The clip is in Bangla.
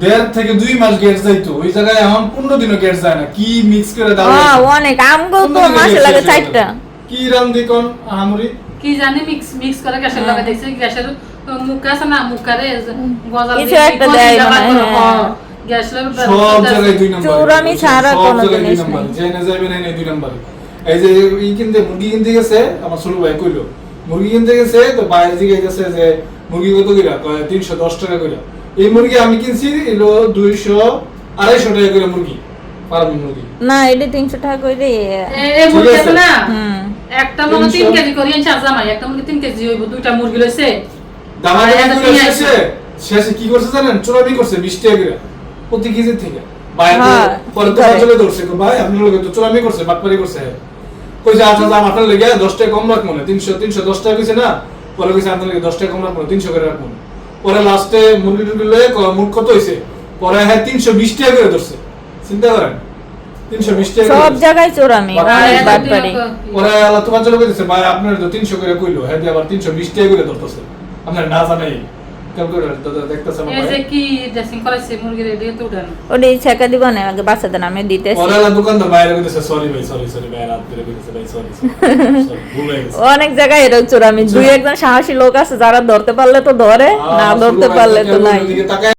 দেড় থেকে 2 মাস গ্যাস যাইতো ওই জায়গায় এখন 15 দিনও গ্যাস যায় না কি মিক্স করে দাও অনেক আমগো তো মাসে লাগে 4টা কি রাম দিকন আমরি কি জানি মিক্স করে গ্যাসের লাগা দেখছি গ্যাসের মুখ আছে না মুখারে গজাল কিছু একটা দেয় মানে গ্যাস সব জায়গায় 2 নাম্বার চৌরামি ছাড়া কোনো জিনিস নাম্বার নাই জেনে যাবেন এই 2 নাম্বার এই যে ই কিনতে মুরগি কিনতে গেছে আমার ছোট ভাই কইলো মুরগি কিনতে গেছে তো বাইরে দিকে গেছে যে মুরগি কত কইরা 310 টাকা কইরা এই মুরগি আমি কিনছি এলো 200 250 টাকা করে মুরগি ফার্মি মুরগি না এটা 300 টাকা কইরে এই মুরগি আছে না হুম একটা মনে 3 কেজি করে আনছে জামাই একটা মুরগি 3 কেজি হইব দুইটা মুরগি লইছে দামাদামি করে শেষে কি করছে জানেন চোরামি করছে 20 টাকা করে প্রতি কেজি থেকে বাইরে পরে তো চলে দৌড়ছে ভাই আপনি লোকে তো চোরামি করছে বাটপারি করছে কইছে আচ্ছা দাম আপনার লেগে 10 টাকা কম রাখ মনে 310 টাকা কইছে না পরে কইছে আপনার লেগে 10 টাকা কম রাখ মনে 300 করে রাখ মনে পরে লাস্টে মুরগি টুরগি লয়ে মুখ কত হইছে পরে হ্যাঁ 320 টাকা করে ধরছে চিন্তা করেন 320 টাকা সব জায়গায় চোরামি বাটপারি পরে আল্লাহ তোমার জন্য কইছে ভাই আপনার তো 300 করে কইলো হ্যাঁ দিয়ে আবার 320 টাকা করে ধরতেছে আপনার না জানাই কেমন করে দেখতেছ আমার এই যে কি ড্রেসিং করাইছে মুরগির দিয়ে তো উঠান ওডি ছেকা দিব না আগে বাচ্চাদের নামে দিতেছি পরে আল্লাহ দোকানদার বাইরে কইছে সরি ভাই সরি ভাই রাত করে কইছে ভাই সরি ভুল হয়ে গেছে অনেক জায়গায় এরকম চোরামি দুই একজন সাহসী লোক আছে যারা ধরতে পারলে তো ধরে না ধরতে পারলে তো নাই